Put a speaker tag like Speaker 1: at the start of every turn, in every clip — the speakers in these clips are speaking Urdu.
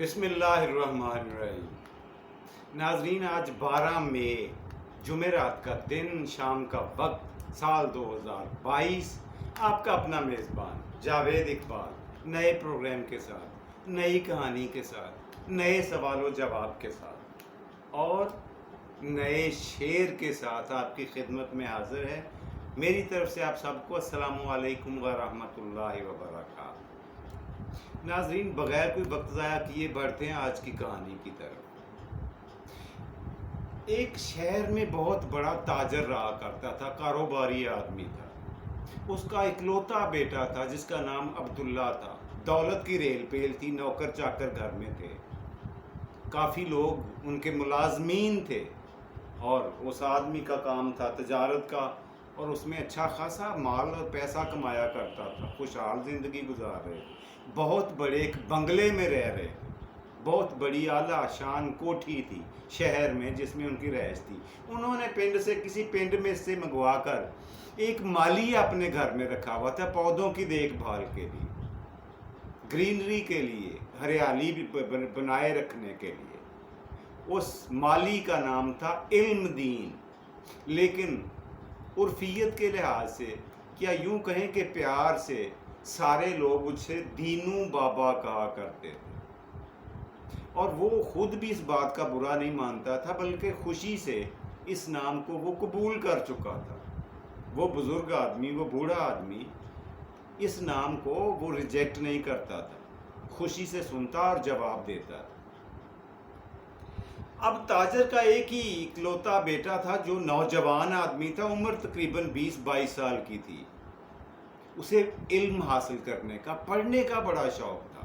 Speaker 1: بسم اللہ الرحمن الرحیم۔ ناظرین، آج 12 مئی جمعرات کا دن، شام کا وقت، سال 2022، آپ کا اپنا میزبان جاوید اقبال نئے پروگرام کے ساتھ، نئی کہانی کے ساتھ، نئے سوال و جواب کے ساتھ اور نئے شعر کے ساتھ آپ کی خدمت میں حاضر ہے۔ میری طرف سے آپ سب کو السلام علیکم ورحمۃ اللہ وبرکاتہ۔ ناظرین، بغیر کوئی وقت ضائع کیے بڑھتے ہیں آج کی کہانی کی طرف۔ ایک شہر میں بہت بڑا تاجر رہا کرتا تھا، کاروباری آدمی تھا۔ اس کا اکلوتا بیٹا تھا جس کا نام عبداللہ تھا۔ دولت کی ریل پیل تھی، نوکر چاکر گھر میں تھے، کافی لوگ ان کے ملازمین تھے، اور اس آدمی کا کام تھا تجارت کا، اور اس میں اچھا خاصا مال اور پیسہ کمایا کرتا تھا۔ خوشحال زندگی گزار رہے، بہت بڑے ایک بنگلے میں رہ رہے، بہت بڑی اعلیٰ شان کوٹھی تھی شہر میں جس میں ان کی رہائش تھی۔ انہوں نے پنڈ سے کسی پنڈ میں سے منگوا کر ایک مالی اپنے گھر میں رکھا ہوا تھا، پودوں کی دیکھ بھال کے لیے، گرینری کے لیے، ہریالی بنائے رکھنے کے لیے۔ اس مالی کا نام تھا علم دین، لیکن عرفیت کے لحاظ سے، یا یوں کہیں کہ پیار سے، سارے لوگ اس سے دینو بابا کہا کرتے تھے، اور وہ خود بھی اس بات کا برا نہیں مانتا تھا، بلکہ خوشی سے اس نام کو وہ قبول کر چکا تھا۔ وہ بزرگ آدمی، وہ بوڑھا آدمی اس نام کو وہ ریجیکٹ نہیں کرتا تھا، خوشی سے سنتا اور جواب دیتا تھا۔ اب تاجر کا ایک ہی اکلوتا بیٹا تھا جو نوجوان آدمی تھا، عمر تقریباً 20-22 سال کی تھی۔ اسے علم حاصل کرنے کا، پڑھنے کا بڑا شوق تھا۔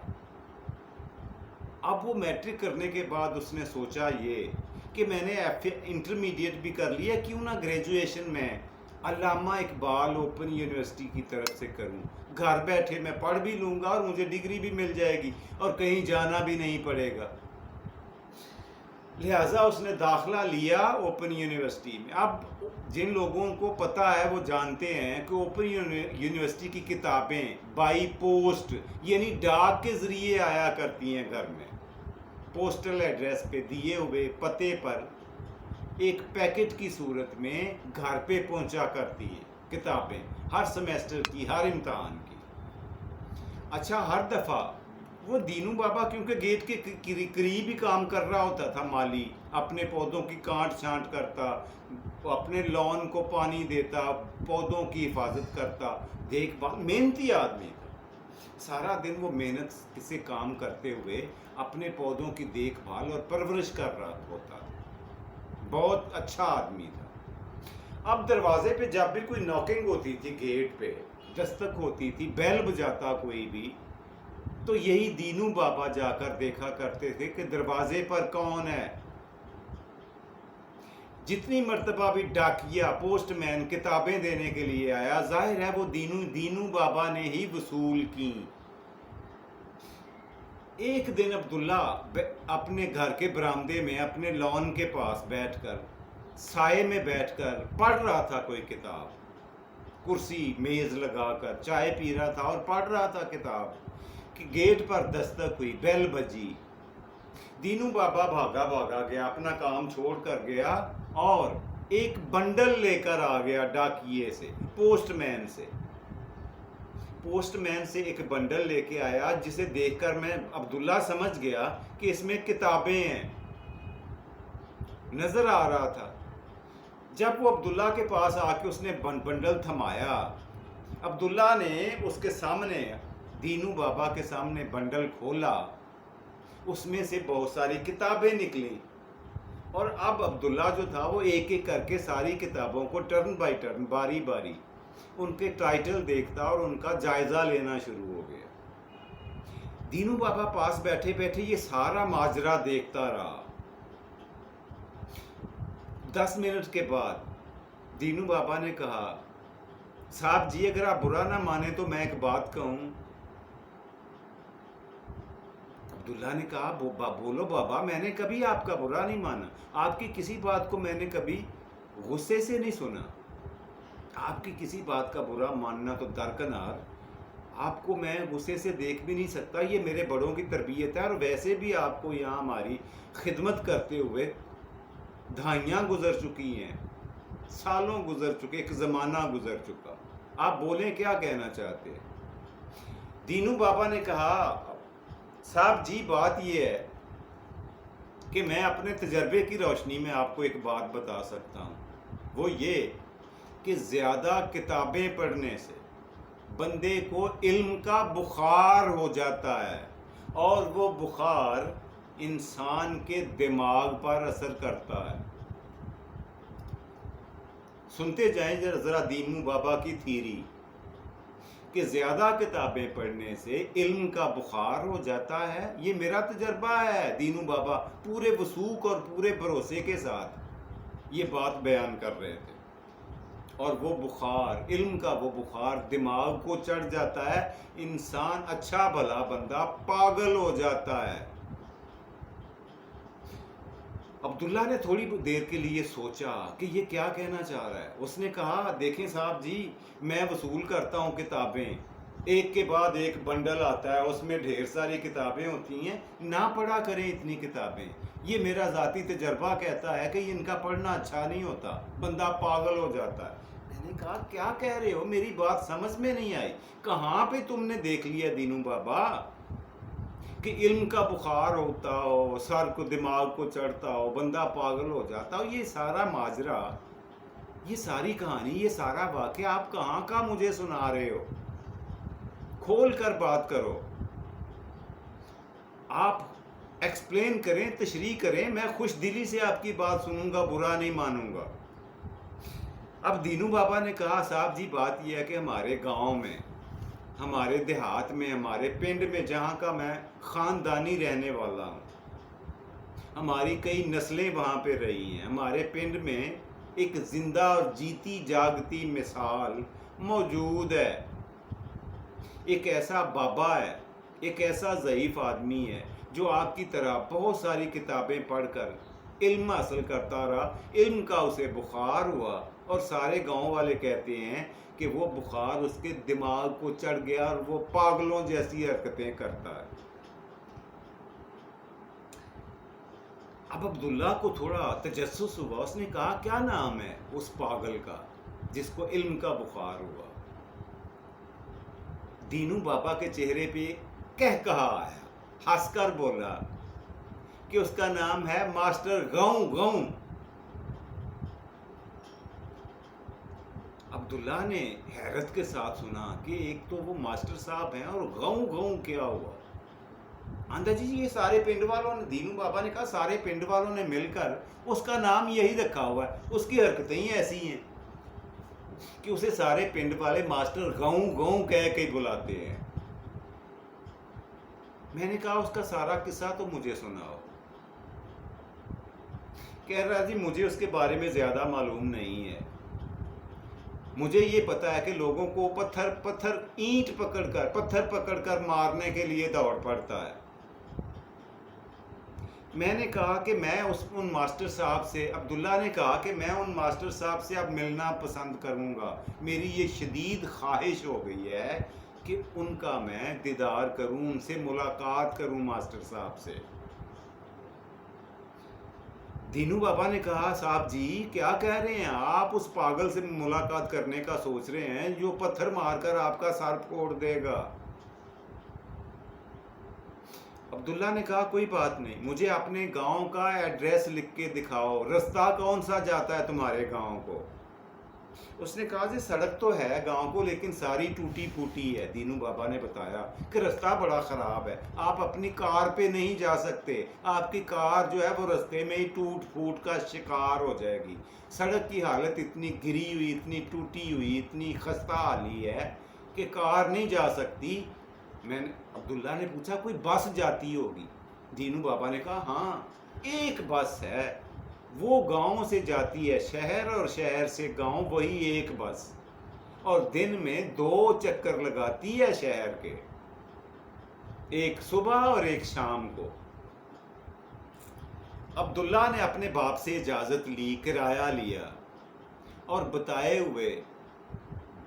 Speaker 1: اب وہ میٹرک کرنے کے بعد اس نے سوچا یہ کہ میں نے انٹرمیڈیٹ بھی کر لیا، کیوں نہ گریجویشن میں علامہ اقبال اوپن یونیورسٹی کی طرف سے کروں، گھر بیٹھے میں پڑھ بھی لوں گا اور مجھے ڈگری بھی مل جائے گی اور کہیں جانا بھی نہیں پڑے گا۔ لہٰذا اس نے داخلہ لیا اوپن یونیورسٹی میں۔ اب جن لوگوں کو پتہ ہے وہ جانتے ہیں کہ اوپن یونیورسٹی کی کتابیں بائی پوسٹ، یعنی ڈاک کے ذریعے آیا کرتی ہیں گھر میں، پوسٹل ایڈریس پہ دیے ہوئے پتے پر ایک پیکٹ کی صورت میں گھر پہ پہنچا کرتی ہیں کتابیں، ہر سمیسٹر کی، ہر امتحان کی۔ اچھا، ہر دفعہ وہ دینو بابا کیونکہ گیٹ کے قریب ہی کام کر رہا ہوتا تھا، مالی، اپنے پودوں کی کانٹ چھانٹ کرتا، اپنے لان کو پانی دیتا، پودوں کی حفاظت کرتا، دیکھ بھال، محنتی آدمی تھا۔ سارا دن وہ محنت سے کام کرتے ہوئے اپنے پودوں کی دیکھ بھال اور پرورش کر رہا ہوتا تھا، بہت اچھا آدمی تھا۔ اب دروازے پہ جب بھی کوئی ناکنگ ہوتی تھی، گیٹ پہ دستک ہوتی تھی، بیل بجاتا کوئی بھی، تو یہی دینو بابا جا کر دیکھا کرتے تھے کہ دروازے پر کون ہے۔ جتنی مرتبہ بھی ڈاکیا، پوسٹ مین کتابیں دینے کے لیے آیا، ظاہر ہے وہ دینو بابا نے ہی وصول کی۔ ایک دن عبداللہ اپنے گھر کے برآمدے میں اپنے لان کے پاس بیٹھ کر، سائے میں بیٹھ کر پڑھ رہا تھا کوئی کتاب، کرسی میز لگا کر چائے پی رہا تھا اور پڑھ رہا تھا کتاب، کہ گیٹ پر دستک ہوئی، بیل بجی۔ دینو بابا بھاگا گیا، اپنا کام چھوڑ کر گیا اور ایک بنڈل لے کر آ گیا ڈاکیے سے، پوسٹ مین سے ایک بنڈل لے کے آیا، جسے دیکھ کر میں عبداللہ سمجھ گیا کہ اس میں کتابیں ہیں، نظر آ رہا تھا۔ جب وہ عبداللہ کے پاس آ کے اس نے بنڈل تھمایا، عبداللہ نے اس کے سامنے، دینو بابا کے سامنے بنڈل کھولا، اس میں سے بہت ساری کتابیں نکلیں، اور اب عبداللہ جو تھا وہ ایک ایک کر کے ساری کتابوں کو ٹرن بائی ٹرن، باری باری ان کے ٹائٹل دیکھتا اور ان کا جائزہ لینا شروع ہو گیا۔ دینو بابا پاس بیٹھے بیٹھے یہ سارا ماجرا دیکھتا رہا۔ 10 منٹ کے بعد دینو بابا نے کہا، صاحب جی اگر آپ برا نہ مانیں تو میں ایک بات کہوں۔ عبداللہ نے کہا، بولو بابا، میں نے کبھی آپ کا برا نہیں مانا، آپ کی کسی بات کو میں نے کبھی غصے سے نہیں سنا، آپ کی کسی بات کا برا ماننا تو درکنار، آپ کو میں غصے سے دیکھ بھی نہیں سکتا، یہ میرے بڑوں کی تربیت ہے، اور ویسے بھی آپ کو یہاں ہماری خدمت کرتے ہوئے دہائیاں گزر چکی ہیں، سالوں گزر چکے، ایک زمانہ گزر چکا، آپ بولیں کیا کہنا چاہتے ہیں؟ دینو بابا نے کہا صاحب جی بات یہ ہے کہ میں اپنے تجربے کی روشنی میں آپ کو ایک بات بتا سکتا ہوں، وہ یہ کہ زیادہ کتابیں پڑھنے سے بندے کو علم کا بخار ہو جاتا ہے، اور وہ بخار انسان کے دماغ پر اثر کرتا ہے۔ سنتے جائیں ذرا دینو بابا کی تھیری کہ زیادہ کتابیں پڑھنے سے علم کا بخار ہو جاتا ہے۔ یہ میرا تجربہ ہے، دینو بابا پورے وثوق اور پورے بھروسے کے ساتھ یہ بات بیان کر رہے تھے، اور وہ بخار، علم کا وہ بخار دماغ کو چڑھ جاتا ہے، انسان اچھا بھلا بندہ پاگل ہو جاتا ہے۔ عبداللہ نے تھوڑی دیر کے لیے سوچا کہ یہ کیا کہنا چاہ رہا ہے۔ اس نے کہا دیکھیں صاحب جی، میں وصول کرتا ہوں کتابیں، ایک کے بعد ایک بنڈل آتا ہے، اس میں ڈھیر ساری کتابیں ہوتی ہیں، نہ پڑھا کریں اتنی کتابیں، یہ میرا ذاتی تجربہ کہتا ہے کہ ان کا پڑھنا اچھا نہیں ہوتا، بندہ پاگل ہو جاتا ہے۔ میں نے کہا کیا کہہ رہے ہو، میری بات سمجھ میں نہیں آئی، کہاں پہ تم نے دیکھ لیا دینو بابا کہ علم کا بخار ہوتا ہو، سر کو دماغ کو چڑھتا ہو، بندہ پاگل ہو جاتا ہو؟ یہ سارا ماجرا، یہ ساری کہانی، یہ سارا واقعہ آپ کہاں کا مجھے سنا رہے ہو؟ کھول کر بات کرو، آپ ایکسپلین کریں، تشریح کریں، میں خوش دلی سے آپ کی بات سنوں گا، برا نہیں مانوں گا۔ اب دینو بابا نے کہا صاحب جی بات یہ ہے کہ ہمارے گاؤں میں، ہمارے دیہات میں، ہمارے پنڈ میں، جہاں کا میں خاندانی رہنے والا ہوں، ہماری کئی نسلیں وہاں پہ رہی ہیں، ہمارے پنڈ میں ایک زندہ اور جیتی جاگتی مثال موجود ہے، ایک ایسا بابا ہے، ایک ایسا ضعیف آدمی ہے جو آپ کی طرح بہت ساری کتابیں پڑھ کر علم حاصل کرتا رہا، علم کا اسے بخار ہوا، اور سارے گاؤں والے کہتے ہیں کہ وہ بخار اس کے دماغ کو چڑھ گیا اور وہ پاگلوں جیسی حرکتیں کرتا ہے۔ اب عبداللہ کو تھوڑا تجسس ہوا، اس نے کہا کیا نام ہے اس پاگل کا جس کو علم کا بخار ہوا؟ دینو بابا کے چہرے پہ کہا آیا، ہنس کر بولا کہ اس کا نام ہے ماسٹر گاؤں گاؤں۔ عبداللہ نے حیرت کے ساتھ سنا کہ ایک تو وہ ماسٹر صاحب ہیں، اور گاؤں گاؤں کیا ہوا؟ آندہ جی یہ سارے پنڈ والوں نے، دینو بابا نے کہا سارے پنڈ والوں نے مل کر اس کا نام یہی رکھا ہوا ہے، اس کی حرکتیں ہی ایسی ہیں کہ اسے سارے پنڈ والے ماسٹر گاؤں گاؤں کہہ کے بلاتے ہیں۔ میں نے کہا اس کا سارا قصہ تو مجھے سناؤ۔ کہہ رہا جی مجھے اس کے بارے میں زیادہ معلوم نہیں ہے، مجھے یہ پتا ہے کہ لوگوں کو اینٹ پتھر پکڑ کر مارنے کے لیے دوڑ پڑتا ہے۔ میں نے کہا کہ میں ان ماسٹر صاحب سے، عبداللہ نے کہا کہ میں ان ماسٹر صاحب سے اب ملنا پسند کروں گا، میری یہ شدید خواہش ہو گئی ہے کہ ان کا میں دیدار کروں، ان سے ملاقات کروں ماسٹر صاحب سے۔ دینو بابا نے کہا صاحب جی کیا کہہ رہے ہیں آپ، اس پاگل سے ملاقات کرنے کا سوچ رہے ہیں جو پتھر مار کر آپ کا سر پھوڑ دے گا؟ عبداللہ نے کہا کوئی بات نہیں، مجھے اپنے گاؤں کا ایڈریس لکھ کے دکھاؤ، رستہ کون سا جاتا ہے تمہارے گاؤں کو؟ اس نے کہا جی سڑک تو ہے گاؤں کو لیکن ساری ٹوٹی پھوٹی ہے۔ دینو بابا نے بتایا کہ رستہ بڑا خراب ہے، آپ اپنی کار پہ نہیں جا سکتے، آپ کی کار جو ہے وہ رستے میں ہی ٹوٹ پھوٹ کا شکار ہو جائے گی، سڑک کی حالت اتنی گری ہوئی، اتنی ٹوٹی ہوئی، اتنی خستہ حالی ہے کہ کار نہیں جا سکتی۔ میں نے عبداللہ نے پوچھا کوئی بس جاتی ہوگی؟ دینو بابا نے کہا ہاں ایک بس ہے، وہ گاؤں سے جاتی ہے شہر، اور شہر سے گاؤں وہی ایک بس، اور دن میں 2 چکر لگاتی ہے شہر کے، ایک صبح اور ایک شام کو۔ عبداللہ نے اپنے باپ سے اجازت لی، کرایہ لیا، اور بتائے ہوئے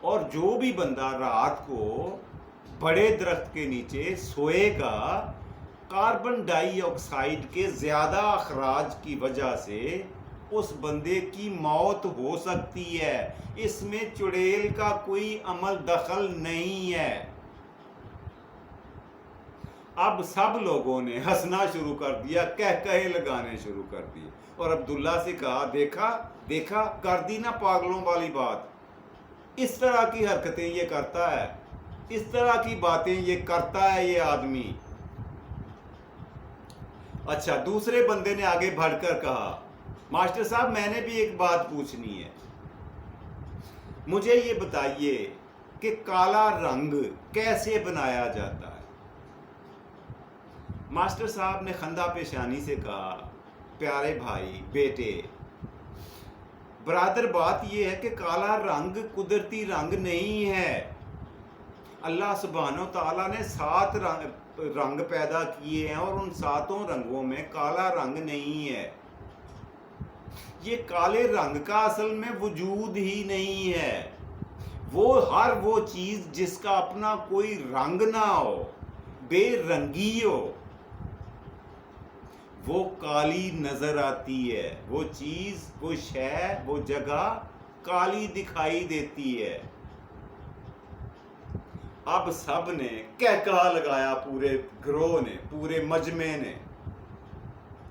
Speaker 1: اور جو بھی بندہ رات کو بڑے درخت کے نیچے سوئے گا کاربن ڈائی آکسائڈ کے زیادہ اخراج کی وجہ سے اس بندے کی موت ہو سکتی ہے. اس میں چڑیل کا کوئی عمل دخل نہیں ہے. اب سب لوگوں نے ہنسنا شروع کر دیا, کہے لگانے شروع کر دیے, اور عبداللہ سے کہا دیکھا کر دی نا پاگلوں والی بات. اس طرح کی حرکتیں یہ کرتا ہے, اس طرح کی باتیں یہ کرتا ہے یہ آدمی. اچھا, دوسرے بندے نے آگے بڑھ کر کہا ماسٹر صاحب میں نے بھی ایک بات پوچھنی ہے, مجھے یہ بتائیے کہ کالا رنگ کیسے بنایا جاتا ہے. ماسٹر صاحب نے خندہ پیشانی سے کہا پیارے بھائی بیٹے برادر, بات یہ ہے کہ کالا رنگ قدرتی رنگ نہیں ہے. اللہ سبحانہ و تعالیٰ نے 7 رنگ پیدا کیے ہیں اور ان 7 رنگوں میں کالا رنگ نہیں ہے. یہ کالے رنگ کا اصل میں وجود ہی نہیں ہے. وہ چیز جس کا اپنا کوئی رنگ نہ ہو, بے رنگی ہو, وہ کالی نظر آتی ہے. وہ چیز, وہ شے, وہ جگہ کالی دکھائی دیتی ہے. اب سب نے کہا لگایا, پورے گروہ نے, پورے مجمع نے,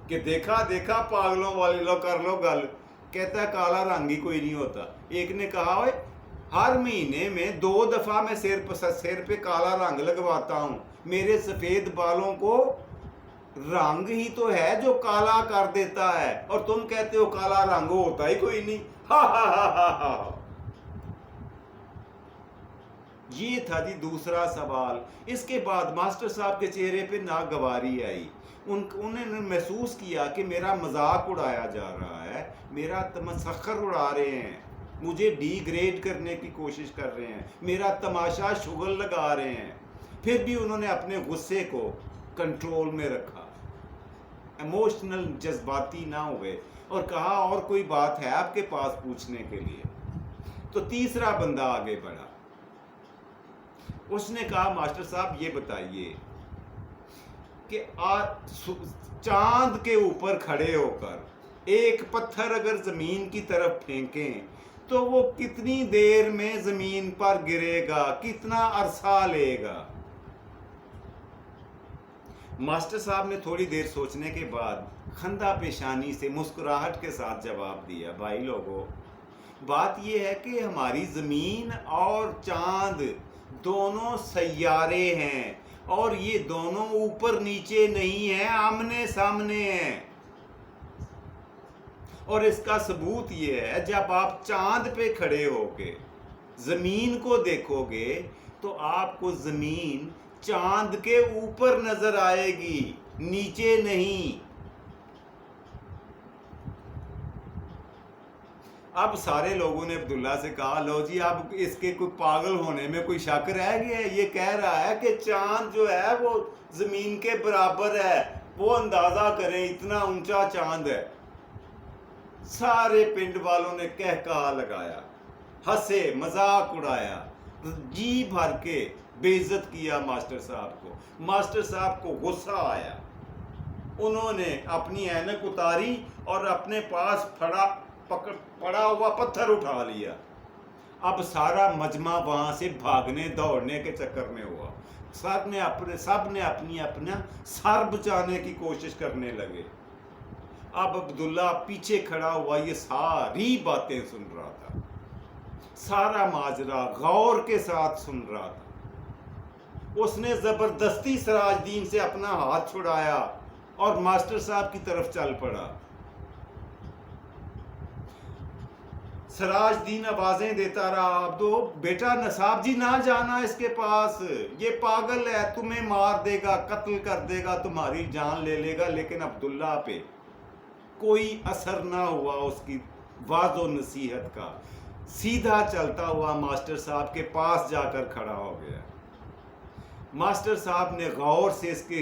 Speaker 1: کہ دیکھا پاگلوں والے لو کر لو گل. کہتا ہے کالا رنگ ہی کوئی نہیں ہوتا. ایک نے کہا اوے ہر مہینے میں 2 دفعہ میں سر پہ کالا رنگ لگواتا ہوں, میرے سفید بالوں کو رنگ ہی تو ہے جو کالا کر دیتا ہے, اور تم کہتے ہو کالا رنگ ہوتا ہی کوئی نہیں. ہا ہا ہا ہا ہا. یہ تھا جی دوسرا سوال. اس کے بعد ماسٹر صاحب کے چہرے پہ ناگواری آئی. انہوں نے محسوس کیا کہ میرا مذاق اڑایا جا رہا ہے, میرا تمسخر اڑا رہے ہیں, مجھے ڈی گریڈ کرنے کی کوشش کر رہے ہیں, میرا تماشا شغل لگا رہے ہیں. پھر بھی انہوں نے اپنے غصے کو کنٹرول میں رکھا, ایموشنل جذباتی نہ ہوئے, اور کہا اور کوئی بات ہے آپ کے پاس پوچھنے کے لیے. تو تیسرا بندہ آگے بڑھا. اس نے کہا ماسٹر صاحب یہ بتائیے کہ چاند کے اوپر کھڑے ہو کر ایک پتھر اگر زمین کی طرف پھینکیں تو وہ کتنی دیر میں زمین پر گرے گا, کتنا عرصہ لے گا. ماسٹر صاحب نے تھوڑی دیر سوچنے کے بعد خندہ پیشانی سے مسکراہٹ کے ساتھ جواب دیا, بھائی لوگوں بات یہ ہے کہ ہماری زمین اور چاند دونوں سیارے ہیں, اور یہ دونوں اوپر نیچے نہیں ہیں, آمنے سامنے ہیں. اور اس کا ثبوت یہ ہے جب آپ چاند پہ کھڑے ہو کے زمین کو دیکھو گے تو آپ کو زمین چاند کے اوپر نظر آئے گی, نیچے نہیں. اب سارے لوگوں نے عبداللہ سے کہا لو جی اب اس کے کوئی پاگل ہونے میں کوئی شک رہ گیا ہے, یہ کہہ رہا ہے کہ چاند جو ہے وہ زمین کے برابر ہے, وہ اندازہ کریں اتنا اونچا چاند ہے. سارے پنڈ والوں نے کہا لگایا, ہنسے, مذاق اڑایا, جی بھر کے بے عزت کیا ماسٹر صاحب کو. ماسٹر صاحب کو غصہ آیا, انہوں نے اپنی اینک اتاری اور اپنے پاس پڑا ہوا پتھر اٹھا لیا. اب سارا مجمع وہاں سے بھاگنے دوڑنے کے چکر میں ہوا. سب نے اپنا سر بچانے کی کوشش کرنے لگے. اب عبداللہ پیچھے کھڑا ہوا یہ ساری باتیں سن رہا تھا, سارا ماجرا غور کے ساتھ سن رہا تھا. اس نے زبردستی سراج دین سے اپنا ہاتھ چھڑایا اور ماسٹر صاحب کی طرف چل پڑا. سراج دین آوازیں دیتا رہا, عبدو بیٹا نصاب جی نہ جانا اس کے پاس, یہ پاگل ہے, تمہیں مار دے گا, قتل کر دے گا, تمہاری جان لے لے گا. لیکن عبداللہ پہ کوئی اثر نہ ہوا اس کی واضح و نصیحت کا. سیدھا چلتا ہوا ماسٹر صاحب کے پاس جا کر کھڑا ہو گیا. ماسٹر صاحب نے غور سے اس کے